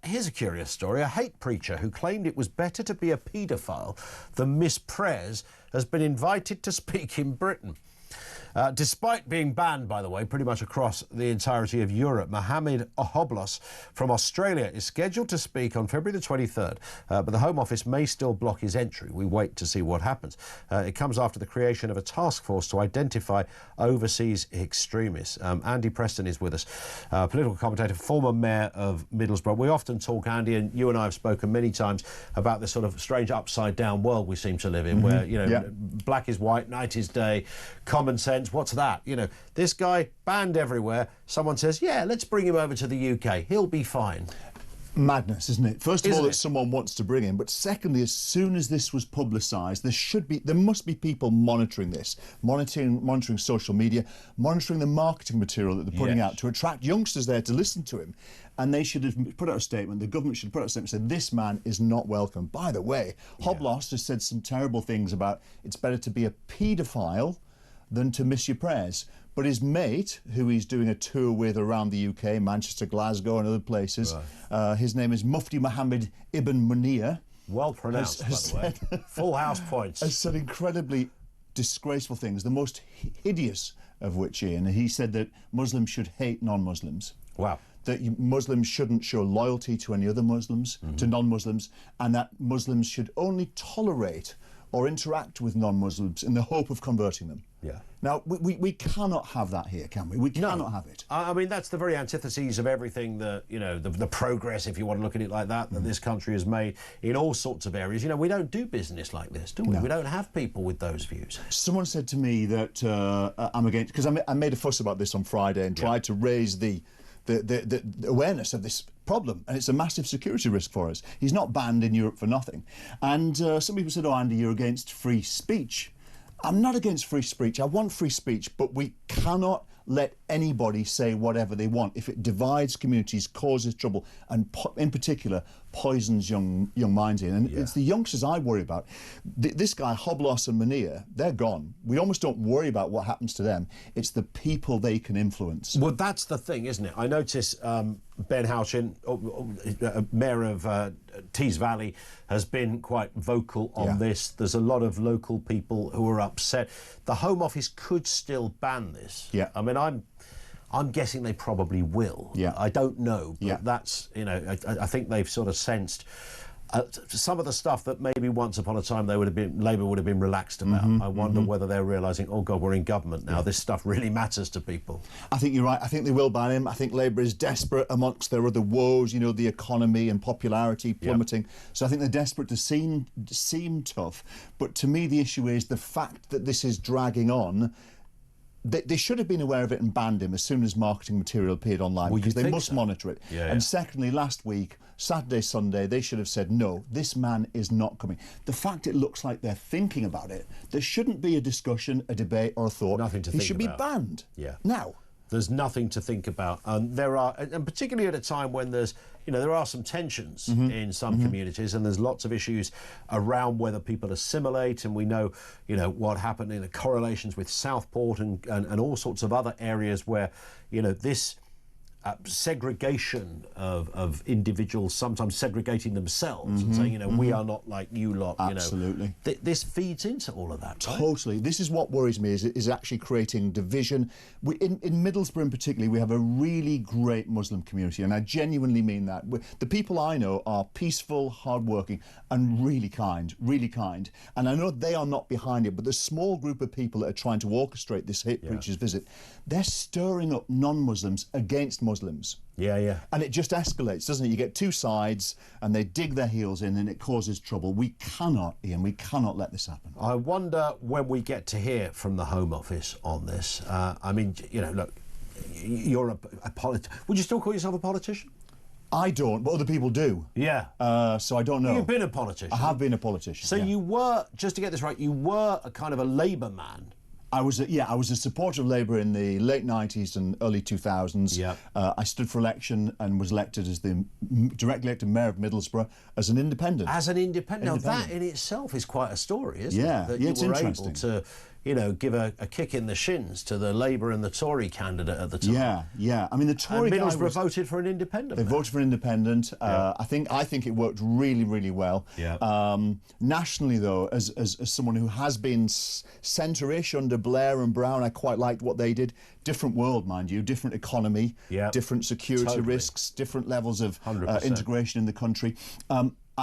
Here's a curious story. A hate preacher who claimed it was better to be a paedophile than miss prayers has been invited to speak in Britain. Despite being banned, by the way, pretty much across the entirety of Europe, Mohamed Hoblos from Australia is scheduled to speak on February the 23rd, but the Home Office may still block his entry. We wait to see what happens. It comes after the creation of a task force to identify overseas extremists. Andy Preston is with us, political commentator, former mayor of Middlesbrough. We often talk, Andy, and you and I have spoken many times about this sort of strange upside-down world we seem to live in, where, you know, black is white, night is day, common sense. What's that? You know, this guy banned everywhere. Someone says, yeah, let's bring him over to the UK. He'll be fine. Madness, isn't it? First of all, that someone wants to bring him, but secondly, as soon as this was publicised, there must be people monitoring this, monitoring social media, monitoring the marketing material that they're putting out to attract youngsters there to listen to him. And they should have put out a statement, the government should put out a statement and say, this man is not welcome. By the way, Hoblos has said some terrible things about it's better to be a paedophile than to miss your prayers. But his mate, who he's doing a tour with around the UK, Manchester, Glasgow and other places, his name is Mufti Mohammed Ibn Munir. Well pronounced, by the way. Full house points. Has said incredibly disgraceful things, the most hideous of which, Ian, he said that Muslims should hate non-Muslims. Wow. That Muslims shouldn't show loyalty to any other Muslims, to non-Muslims, and that Muslims should only tolerate or interact with non-Muslims in the hope of converting them. Yeah. Now, we cannot have that here, can we? We cannot have it. I mean, that's the very antithesis of everything that, you know, the progress, if you want to look at it like that, that this country has made in all sorts of areas. You know, we don't do business like this, do we? No. We don't have people with those views. Someone said to me that I'm against, because I made a fuss about this on Friday and tried to raise the awareness of this problem, and it's a massive security risk for us. He's not banned in Europe for nothing. And some people said, oh, Andy, you're against free speech. I'm not against free speech. I want free speech, but we cannot let anybody say whatever they want. If it divides communities, causes trouble, and in particular poisons young minds in. And it's the youngsters I worry about. This guy, Hoblos and Munir, they're gone. We almost don't worry about what happens to them. It's the people they can influence. Well, that's the thing, isn't it? I notice Ben Houchin, Mayor of Tees Valley, has been quite vocal on this. There's a lot of local people who are upset. The Home Office could still ban this. Yeah. I mean, I'm guessing they probably will. Yeah. I don't know, but that's, you know, I think they've sort of sensed some of the stuff that maybe once upon a time Labour would have been relaxed about. I wonder whether they're realising, oh God, we're in government now. This stuff really matters to people. I think you're right. I think they will ban him. I think Labour is desperate amongst their other woes, you know, the economy and popularity plummeting. So I think they're desperate to seem tough. But to me, the issue is the fact that this is dragging on. They should have been aware of it and banned him as soon as marketing material appeared online, because they must monitor it. And secondly, last week, Saturday, Sunday, they should have said, no, this man is not coming. The fact it looks like they're thinking about it, there shouldn't be a discussion, a debate or a thought. Nothing to think about. He should be banned. Now. There's nothing to think about. There are, and particularly at a time when there's, you know, there are some tensions in some communities, and there's lots of issues around whether people assimilate, and we know, you know, what happened in the correlations with Southport and all sorts of other areas where, you know, this segregation of individuals, sometimes segregating themselves and saying, you know, we are not like you lot. Absolutely. You know, this feeds into all of that. Right? Totally. This is what worries me, is actually creating division. In Middlesbrough in particular, we have a really great Muslim community, and I genuinely mean that. The people I know are peaceful, hardworking, and really kind, really kind. And I know they are not behind it, but the small group of people that are trying to orchestrate this hate preacher's visit, they're stirring up non-Muslims against Muslims. And it just escalates, doesn't it? You get two sides and they dig their heels in and it causes trouble. We cannot, Ian, we cannot let this happen. I wonder when we get to hear from the Home Office on this. I mean, you know, look, you're a politician. Would you still call yourself a politician? I don't, but other people do. So I don't know. You've been a politician. I have been a politician. So you were, just to get this right, you were a kind of a Labour man. I was a supporter of Labour in the late 90s and early 2000s. I stood for election and was elected as the directly elected mayor of Middlesbrough as an independent. As an independent. Now that in itself is quite a story, isn't it? That you it's were interesting. able to, you know, give a kick in the shins to the Labour and the Tory candidate at the time. Yeah. I mean, the Tory and guy Middlesbrough voted for an independent. They voted for an independent. I think it worked really, really well. Nationally, though, as someone who has been centre-ish under Blair and Brown, I quite liked what they did. Different world, mind you, different economy, different security risks, different levels of integration in the country.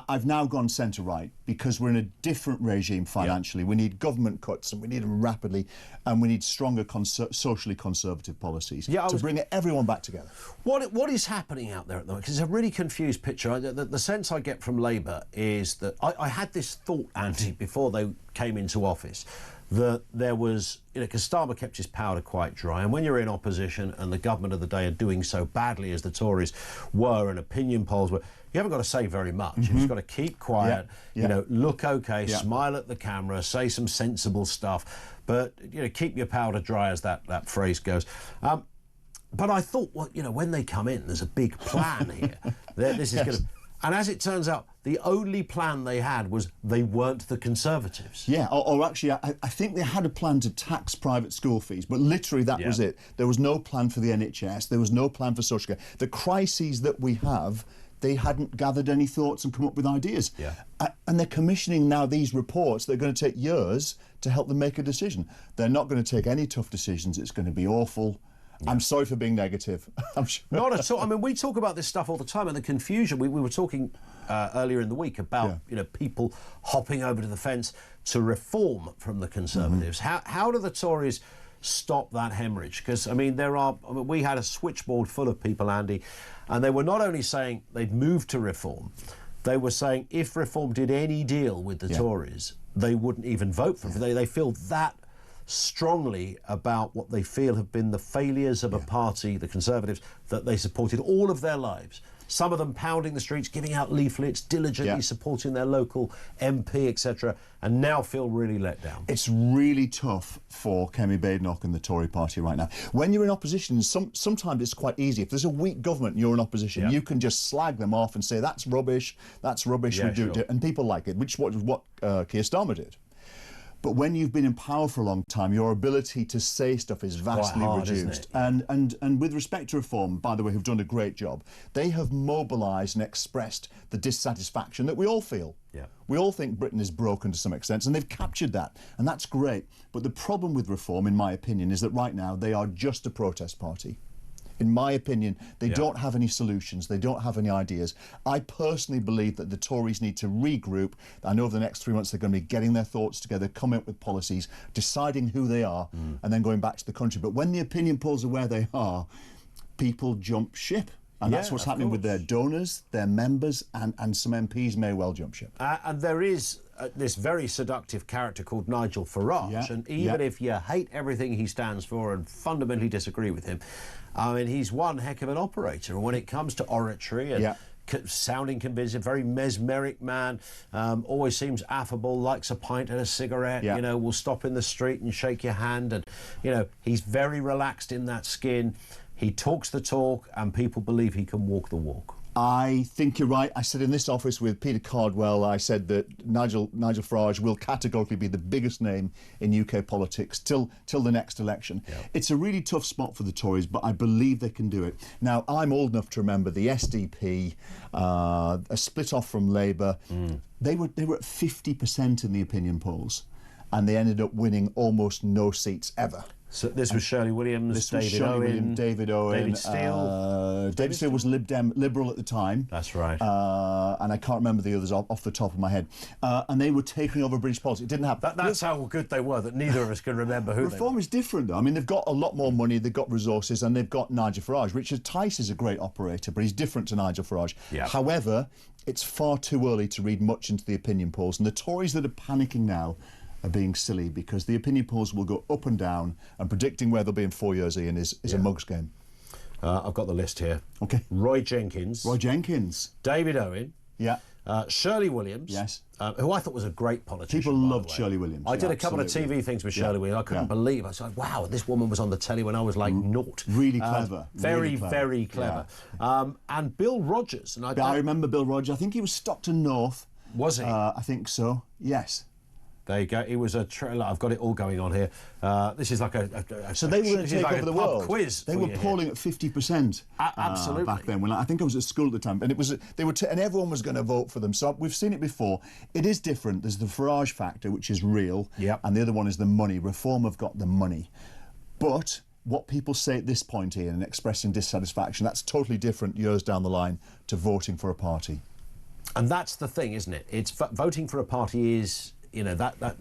I've now gone centre-right because we're in a different regime financially. We need government cuts, and we need them rapidly, and we need stronger socially conservative policies to bring everyone back together. What is happening out there at the moment? Because it's a really confused picture. The sense I get from Labour is that I had this thought, Andy, before they came into office, that there was, you know, because Starmer kept his powder quite dry, and when you're in opposition and the government of the day are doing so badly as the Tories were and opinion polls were, you haven't got to say very much. You've just got to keep quiet, you know, look okay, smile at the camera, say some sensible stuff, but, you know, keep your powder dry, as that phrase goes. But I thought, well, you know, when they come in, there's a big plan here. This is going to... And as it turns out, the only plan they had was they weren't the Conservatives. Yeah, or actually, I think they had a plan to tax private school fees, but literally that was it. There was no plan for the NHS. There was no plan for social care. The crises that we have, they hadn't gathered any thoughts and come up with ideas. And they're commissioning now these reports that are going to take years to help them make a decision. They're not going to take any tough decisions. It's going to be awful. I'm sorry for being negative. I'm sure. Not at all. I mean, we talk about this stuff all the time, and the confusion. We were talking earlier in the week about you know, people hopping over to the fence to reform from the Conservatives. How do the Tories stop that hemorrhage? Because I mean, we had a switchboard full of people, Andy, and they were not only saying they'd moved to reform, they were saying if reform did any deal with the Tories, they wouldn't even vote for it. They feel that strongly about what they feel have been the failures of a party, the Conservatives, that they supported all of their lives. Some of them pounding the streets, giving out leaflets, diligently supporting their local MP, etc., and now feel really let down. It's really tough for Kemi Badenoch and the Tory party right now. When you're in opposition, sometimes it's quite easy. If there's a weak government and you're in opposition, you can just slag them off and say, that's rubbish, we do it. And people like it, which was what Keir Starmer did. But when you've been in power for a long time, your ability to say stuff is vastly reduced. And with respect to reform, by the way, who've done a great job, they have mobilised and expressed the dissatisfaction that we all feel. We all think Britain is broken to some extent, and they've captured that, and that's great. But the problem with reform, in my opinion, is that right now they are just a protest party. In my opinion, they don't have any solutions. They don't have any ideas. I personally believe that the Tories need to regroup. I know over the next 3 months they're going to be getting their thoughts together, coming up with policies, deciding who they are, and then going back to the country. But when the opinion polls are where they are, people jump ship. And that's what's happening with their donors, their members, and some MPs may well jump ship. And there is this very seductive character called Nigel Farage, and even if you hate everything he stands for and fundamentally disagree with him, I mean, he's one heck of an operator. And when it comes to oratory and sounding convincing, very mesmeric man, always seems affable, likes a pint and a cigarette, you know, will stop in the street and shake your hand, and, you know, he's very relaxed in that skin. He talks the talk, and people believe he can walk the walk. I think you're right. I said in this office with Peter Cardwell, I said that Nigel Farage will categorically be the biggest name in UK politics till the next election. It's a really tough spot for the Tories, but I believe they can do it. Now, I'm old enough to remember the SDP, a split off from Labour. They were at 50% in the opinion polls, and they ended up winning almost no seats ever. So this was Shirley Williams, David Owen, David Steele. David Steele was Liberal at the time. That's right. And I can't remember the others off the top of my head. And they were taking over British politics. It didn't happen. That's how good they were, that neither of us can remember who Reform is different, though. I mean, they've got a lot more money, they've got resources, and they've got Nigel Farage. Richard Tice is a great operator, but he's different to Nigel Farage. However, it's far too early to read much into the opinion polls. And the Tories that are panicking now are being silly, because the opinion polls will go up and down, and predicting where they'll be in 4 years, Ian, is a mug's game. I've got the list here. OK. Roy Jenkins. David Owen. Shirley Williams. Who I thought was a great politician. People loved Shirley Williams. I did a couple of TV things with Shirley Williams. I couldn't believe it. I was like, wow, this woman was on the telly when I was like naught. Really clever. Very clever. And Bill Rogers. And I remember Bill Rogers. I think he was Stockton North. Was he? I think so, yes. There you go. It was a trailer. I've got it all going on here. This is like so they were going to take over the world. Quiz. They were polling at 50%. Absolutely. Back then, when I think I was at school at the time, and it was and everyone was going to vote for them. So we've seen it before. It is different. There's the Farage factor, which is real, and the other one is the money. Reform have got the money, but what people say at this point here and expressing dissatisfaction, that's totally different years down the line to voting for a party. And that's the thing, isn't it? It's voting for a party is, you know, that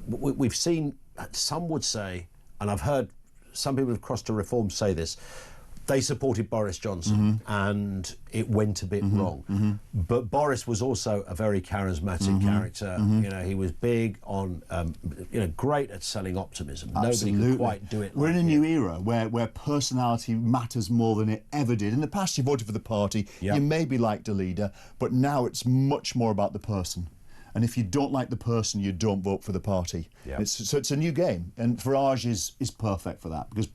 we've seen, some would say, and I've heard some people who've crossed to Reform say this, they supported Boris Johnson and it went a bit wrong. But Boris was also a very charismatic character. You know, he was big on, you know, great at selling optimism. Absolutely. Nobody could quite do it We're like in a him. new era where personality matters more than it ever did. In the past, you voted for the party, you maybe liked a leader, but now it's much more about the person. And if you don't like the person, you don't vote for the party. So it's a new game, and Farage is perfect for that, because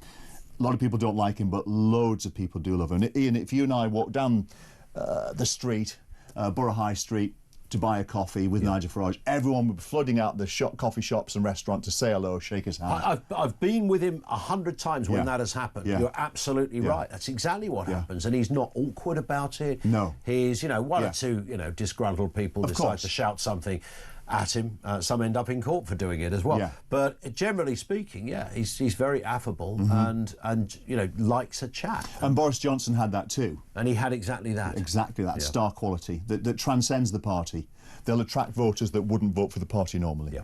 a lot of people don't like him, but loads of people do love him. And Ian, if you and I walk down the street, Borough High Street, to buy a coffee with Nigel Farage, everyone would be flooding out the coffee shops and restaurants to say hello, shake his hand. I've been with him 100 times when that has happened. You're absolutely right. That's exactly what happens, and he's not awkward about it. No. He's, you know, one or two, you know, disgruntled people decide to shout something at him. Some end up in court for doing it as well. But generally speaking, he's very affable and you know, likes a chat. And Boris Johnson had that too. And he had exactly that. Exactly that star quality that transcends the party. They'll attract voters that wouldn't vote for the party normally.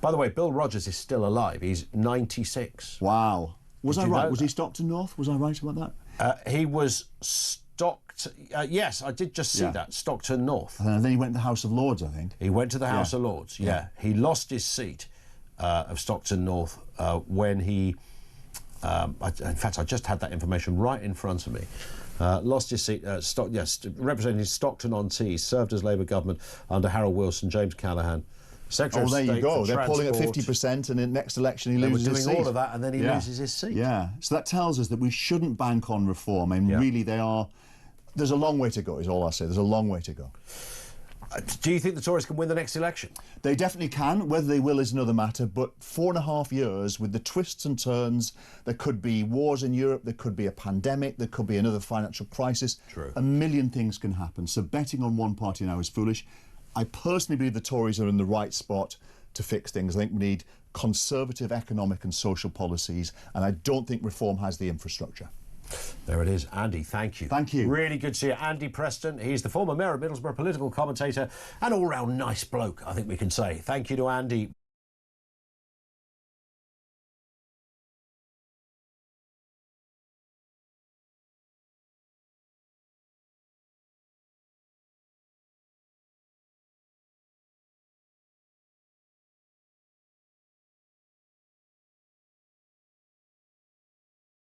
By the way, Bill Rogers is still alive. He's 96. Wow. Was I right? Was he Stockton North? Was I right about that? He was yes, I did just see that, Stockton North. And then he went to the House of Lords, I think. He went to the House of Lords, He lost his seat of Stockton North when he, in fact, I just had that information right in front of me. Lost his seat, representing Stockton-on-Tees, served as Labour government under Harold Wilson, James Callaghan. Secretary of there State you go. for They're polling at Transport. 50%, and in the next election he loses his seat. They were doing all of that, and then he loses his seat. So that tells us that we shouldn't bank on reform. I mean, really, there's a long way to go, is all I say. There's a long way to go. Do you think the Tories can win the next election? They definitely can. Whether they will is another matter. But 4.5 years with the twists and turns, there could be wars in Europe, there could be a pandemic, there could be another financial crisis. True. A million things can happen. So betting on one party now is foolish. I personally believe the Tories are in the right spot to fix things. I think we need conservative economic and social policies, and I don't think reform has the infrastructure. There it is. Andy, thank you. Thank you. Really good to see you. Andy Preston, he's the former mayor of Middlesbrough, political commentator and all-round nice bloke, I think we can say. Thank you to Andy.